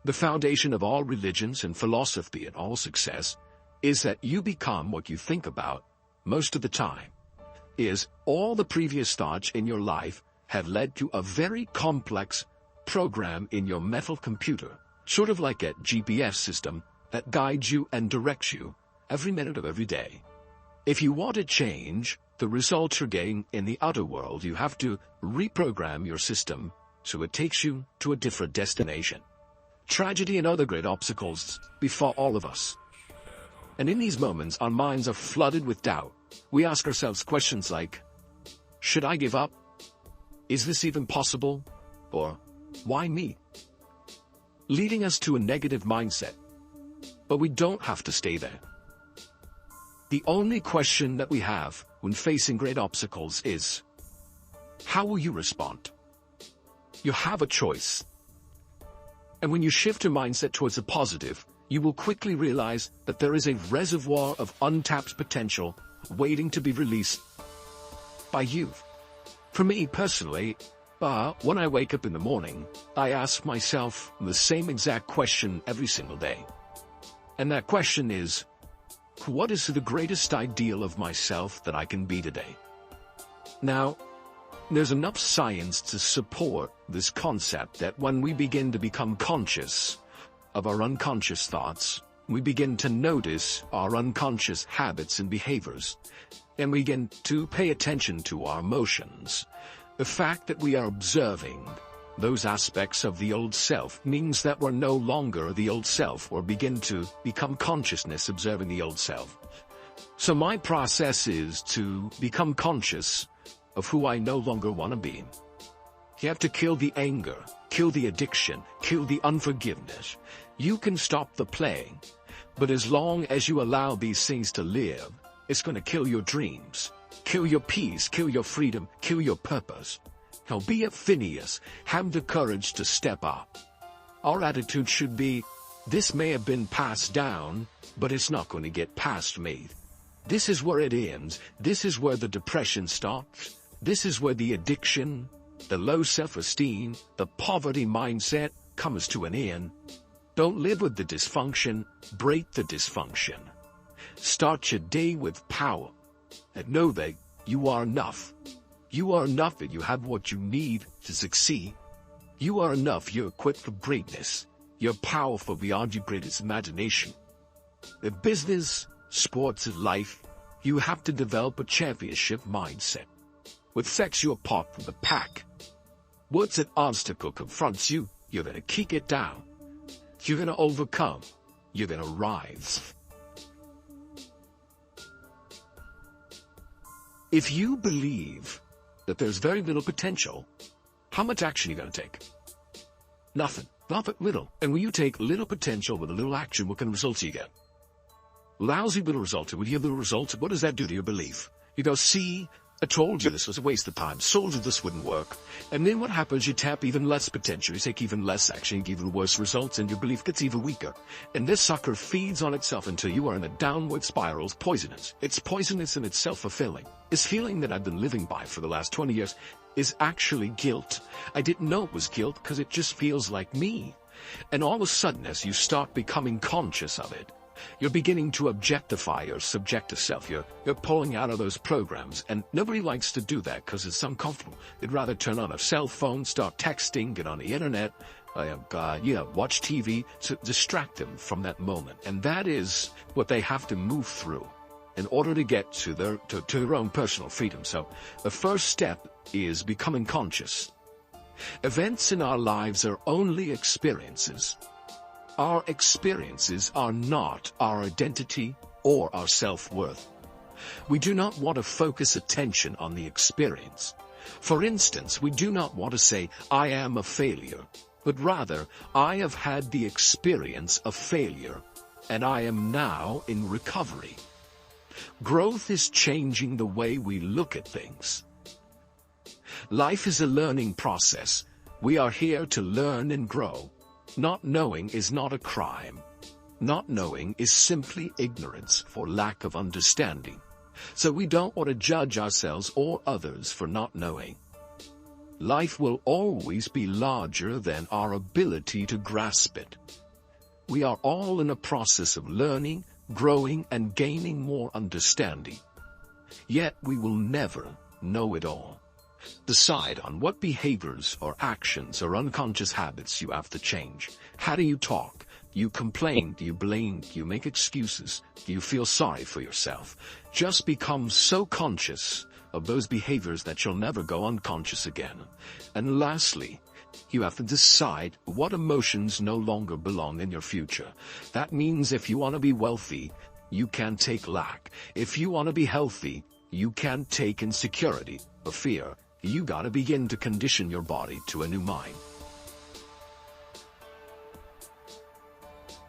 The foundation of all religions and philosophy and all success is that you become what you think about most of the time. Is all the previous thoughts in your life have led to a very complex program in your mental computer, sort of like a GPS system that guides you and directs you every minute of every day. If you want to change the results you're getting in the outer world, you have to reprogram your system so it takes you to a different destination. Tragedy and other great obstacles befall all of us. And in these moments, our minds are flooded with doubt. We ask ourselves questions like, should I give up? Is this even possible? Or, why me? Leading us to a negative mindset. But we don't have to stay there. The only question that we have when facing great obstacles is, how will you respond? You have a choice. And when you shift your mindset towards the positive, you will quickly realize that there is a reservoir of untapped potential waiting to be released by you. For me personally, when I wake up in the morning, I ask myself the same exact question every single day. And that question is, what is the greatest ideal of myself that I can be today? Now, there's enough science to support this concept that when we begin to become conscious of our unconscious thoughts, we begin to notice our unconscious habits and behaviors, and we begin to pay attention to our emotions. The fact that we are observing those aspects of the old self means that we're no longer the old self, or begin to become consciousness observing the old self. So my process is to become conscious of who I no longer want to be. You have to kill the anger, kill the addiction, kill the unforgiveness. You can stop the playing, but as long as you allow these things to live, it's going to kill your dreams, kill your peace, kill your freedom, kill your purpose. Now be a Phineas, have the courage to step up. Our attitude should be, this may have been passed down, but it's not going to get past me. This is where it ends. This is where the depression starts. This is where the addiction, the low self-esteem, the poverty mindset comes to an end. Don't live with the dysfunction, break the dysfunction. Start your day with power, and know that you are enough. You are enough, that you have what you need to succeed. You are enough, you're equipped for greatness. You're powerful beyond your greatest imagination. In business, sports, and life, you have to develop a championship mindset. With sex, you're apart from the pack. Once an obstacle confronts you, you're going to kick it down. You're going to overcome. You're going to rise. If you believe that there's very little potential, how much action are you going to take? Nothing. Not little. And when you take little potential with a little action, what kind of results do you get? Lousy little results. With your little results, what does that do to your belief? You go, see, I told you this was a waste of time. Told you this wouldn't work. And then what happens? You tap even less potential. You take even less action, you get even worse results, and your belief gets even weaker. And this sucker feeds on itself until you are in a downward spiral. It's poisonous. It's poisonous and it's self-fulfilling. This feeling that I've been living by for the last 20 years is actually guilt. I didn't know it was guilt because it just feels like me. And all of a sudden, as you start becoming conscious of it, you're beginning to objectify or subject to self. You're pulling out of those programs, and nobody likes to do that because it's uncomfortable. They'd rather turn on a cell phone, start texting, get on the internet, watch TV to distract them from that moment. And that is what they have to move through in order to get to their own personal freedom. So the first step is becoming conscious. Events in our lives are only experiences. Our experiences are not our identity or our self-worth. We do not want to focus attention on the experience. For instance, we do not want to say, I am a failure, but rather, I have had the experience of failure, and I am now in recovery. Growth is changing the way we look at things. Life is a learning process. We are here to learn and grow. Not knowing is not a crime. Not knowing is simply ignorance for lack of understanding. So we don't want to judge ourselves or others for not knowing. life will always be larger than our ability to grasp it. We are all in a process of learning, growing, and gaining more understanding. Yet we will never know it all. Decide on what behaviors or actions or unconscious habits you have to change. How do you talk? Do you complain? Do you blame? Do you make excuses? Do you feel sorry for yourself? Just become so conscious of those behaviors that you'll never go unconscious again. And lastly, you have to decide what emotions no longer belong in your future. That means if you want to be wealthy, you can't take lack. If you want to be healthy, you can't take insecurity or fear. You gotta begin to condition your body to a new mind.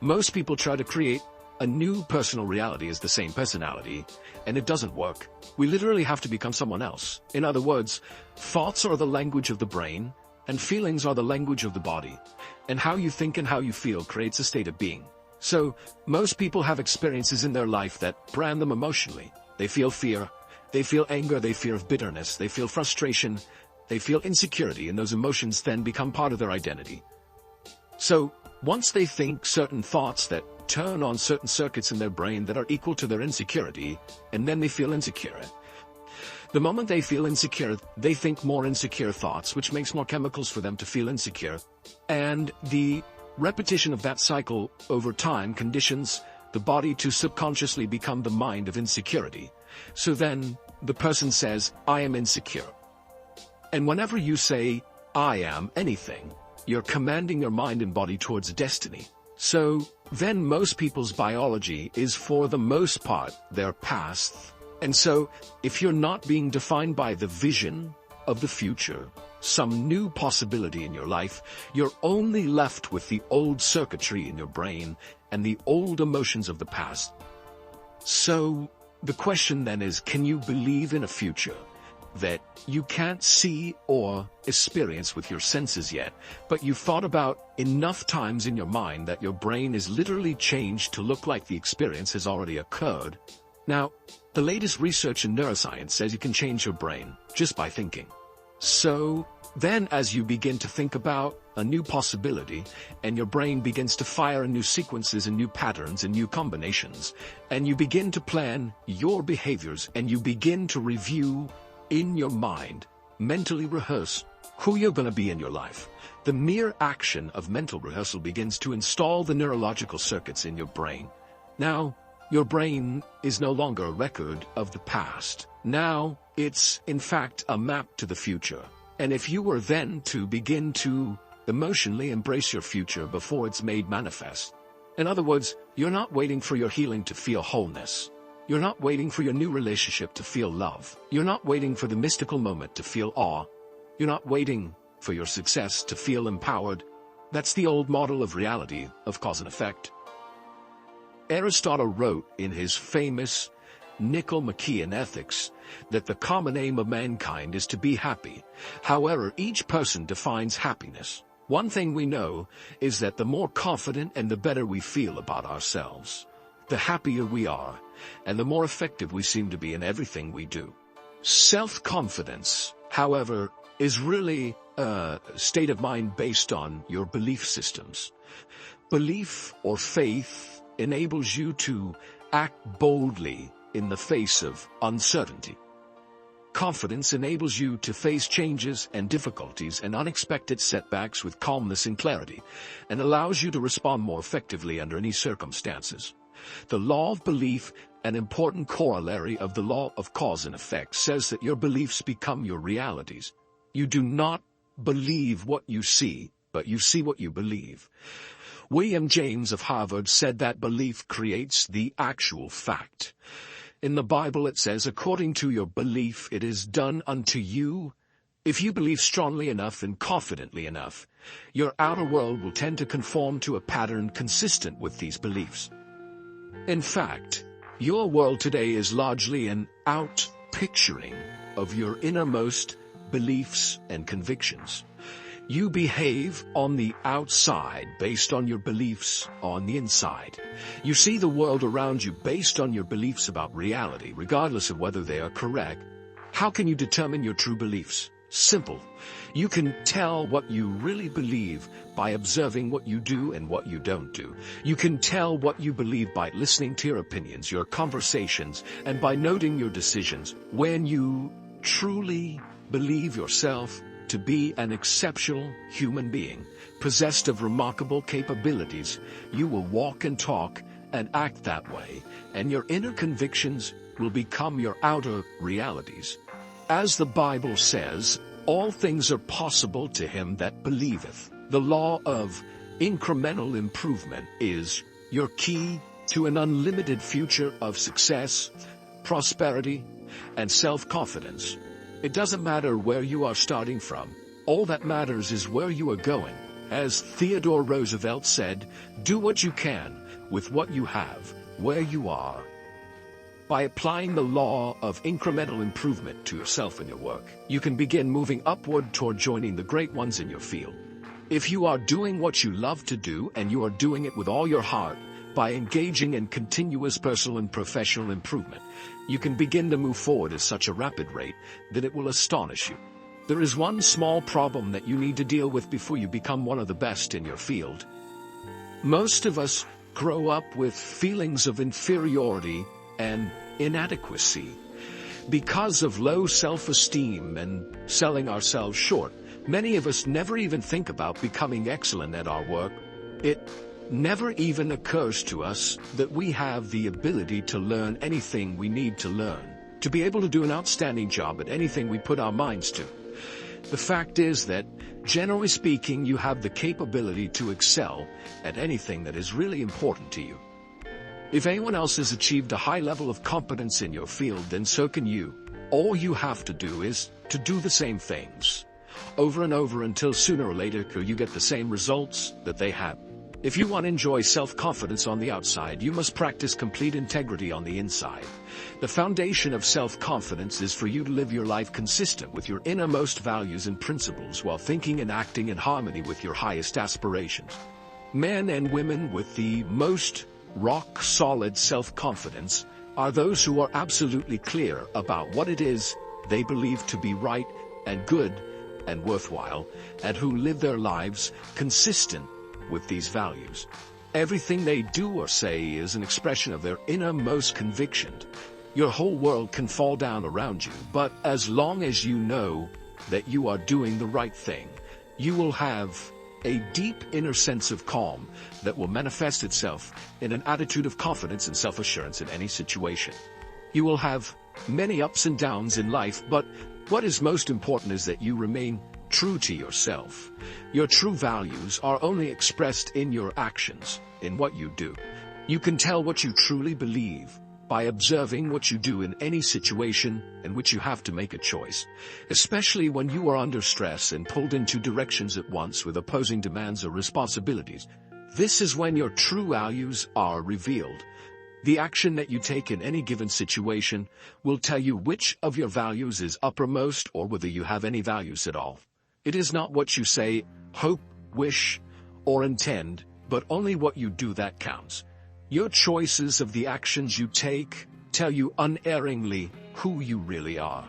Most people try to create a new personal reality as the same personality, and it doesn't work. We literally have to become someone else. In other words, thoughts are the language of the brain, and feelings are the language of the body. And how you think and how you feel creates a state of being. So, most people have experiences in their life that brand them emotionally. They feel fear, they feel anger, they feel bitterness, they feel frustration, they feel insecurity, and those emotions then become part of their identity. So, once they think certain thoughts that turn on certain circuits in their brain that are equal to their insecurity, and then they feel insecure. The moment they feel insecure, they think more insecure thoughts, which makes more chemicals for them to feel insecure. And the repetition of that cycle over time conditions the body to subconsciously become the mind of insecurity. So then, the person says, I am insecure. And whenever you say, I am anything, you're commanding your mind and body towards destiny. So, then most people's biology is for the most part their past. And so, if you're not being defined by the vision of the future, some new possibility in your life, you're only left with the old circuitry in your brain and the old emotions of the past. So, the question then is, can you believe in a future that you can't see or experience with your senses yet, but you've thought about enough times in your mind that your brain is literally changed to look like the experience has already occurred? Now, the latest research in neuroscience says you can change your brain just by thinking. So, then as you begin to think about a new possibility, and your brain begins to fire in new sequences and new patterns and new combinations, and you begin to plan your behaviors, and you begin to review in your mind, mentally rehearse who you're going to be in your life. The mere action of mental rehearsal begins to install the neurological circuits in your brain. Now, your brain is no longer a record of the past. Now, it's, in fact, a map to the future. And if you were then to begin to emotionally embrace your future before it's made manifest, in other words, you're not waiting for your healing to feel wholeness. You're not waiting for your new relationship to feel love. You're not waiting for the mystical moment to feel awe. You're not waiting for your success to feel empowered. That's the old model of reality, of cause and effect. Aristotle wrote in his famous Nicomachean Ethics that the common aim of mankind is to be happy. However, each person defines happiness. One thing we know is that the more confident and the better we feel about ourselves, the happier we are, and the more effective we seem to be in everything we do. Self-confidence, however, is really a state of mind based on your belief systems. Belief or faith enables you to act boldly in the face of uncertainty. Confidence enables you to face changes and difficulties and unexpected setbacks with calmness and clarity, and allows you to respond more effectively under any circumstances. The law of belief, an important corollary of the law of cause and effect, says that your beliefs become your realities. You do not believe what you see, but you see what you believe. William James of Harvard said that belief creates the actual fact. In the Bible it says, according to your belief it is done unto you. If you believe strongly enough and confidently enough, your outer world will tend to conform to a pattern consistent with these beliefs. In fact, your world today is largely an out-picturing of your innermost beliefs and convictions. You behave on the outside based on your beliefs on the inside. You see the world around you based on your beliefs about reality, regardless of whether they are correct. How can you determine your true beliefs? Simple. You can tell what you really believe by observing what you do and what you don't do. You can tell what you believe by listening to your opinions, your conversations, and by noting your decisions. When you truly believe yourself to be an exceptional human being, possessed of remarkable capabilities, you will walk and talk and act that way, and your inner convictions will become your outer realities. As the Bible says, all things are possible to him that believeth. The law of incremental improvement is your key to an unlimited future of success, prosperity, and self-confidence. It doesn't matter where you are starting from. All that matters is where you are going. As Theodore Roosevelt said, do what you can with what you have, where you are. By applying the law of incremental improvement to yourself and your work, you can begin moving upward toward joining the great ones in your field. If you are doing what you love to do and you are doing it with all your heart, by engaging in continuous personal and professional improvement, you can begin to move forward at such a rapid rate that it will astonish you. There is one small problem that you need to deal with before you become one of the best in your field. Most of us grow up with feelings of inferiority and inadequacy. Because of low self-esteem and selling ourselves short, many of us never even think about becoming excellent at our work. It never even occurs to us that we have the ability to learn anything we need to learn, to be able to do an outstanding job at anything we put our minds to. The fact is that, generally speaking, you have the capability to excel at anything that is really important to you. If anyone else has achieved a high level of competence in your field, then so can you. All you have to do is to do the same things over and over until sooner or later you get the same results that they have. If you want to enjoy self-confidence on the outside, you must practice complete integrity on the inside. The foundation of self-confidence is for you to live your life consistent with your innermost values and principles while thinking and acting in harmony with your highest aspirations. Men and women with the most rock-solid self-confidence are those who are absolutely clear about what it is they believe to be right and good and worthwhile, and who live their lives consistent with these values. Everything they do or say is an expression of their innermost conviction. Your whole world can fall down around you, but as long as you know that you are doing the right thing, you will have a deep inner sense of calm that will manifest itself in an attitude of confidence and self-assurance in any situation. You will have many ups and downs in life, but what is most important is that you remain true to yourself. Your true values are only expressed in your actions, in what you do. You can tell what you truly believe by observing what you do in any situation in which you have to make a choice, especially when you are under stress and pulled in two directions at once with opposing demands or responsibilities. This is when your true values are revealed. The action that you take in any given situation will tell you which of your values is uppermost or whether you have any values at all. It is not what you say, hope, wish, or intend, but only what you do that counts. Your choices of the actions you take tell you unerringly who you really are.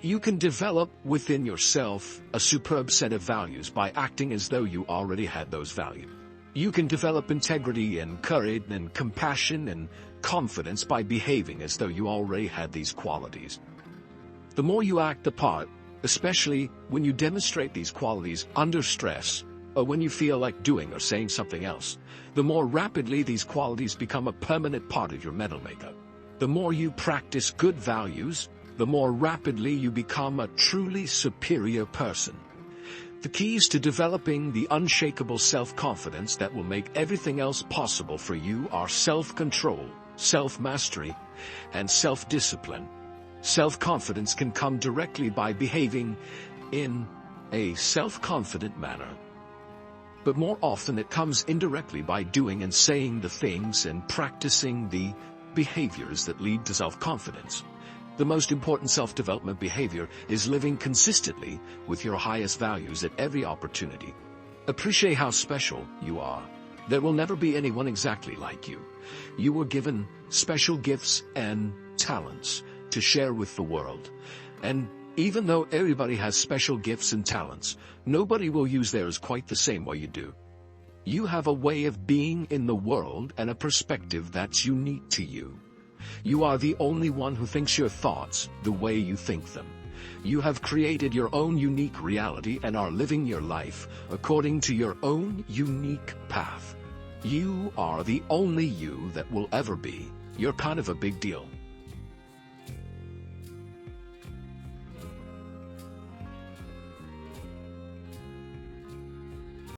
You can develop within yourself a superb set of values by acting as though you already had those values. You can develop integrity and courage and compassion and confidence by behaving as though you already had these qualities. The more you act the part, especially when you demonstrate these qualities under stress, or when you feel like doing or saying something else, the more rapidly these qualities become a permanent part of your mental makeup. The more you practice good values, the more rapidly you become a truly superior person. The keys to developing the unshakable self-confidence that will make everything else possible for you are self-control, self-mastery, and self-discipline. Self-confidence can come directly by behaving in a self-confident manner. But more often it comes indirectly by doing and saying the things and practicing the behaviors that lead to self-confidence. The most important self-development behavior is living consistently with your highest values at every opportunity. Appreciate how special you are. There will never be anyone exactly like you. You were given special gifts and talents to share with the world. And Even though everybody has special gifts and talents, nobody will use theirs quite the same way you do. You have a way of being in the world and a perspective that's unique to you. You are the only one who thinks your thoughts the way you think them. You have created your own unique reality and are living your life according to your own unique path. You are the only you that will ever be. You're kind of a big deal.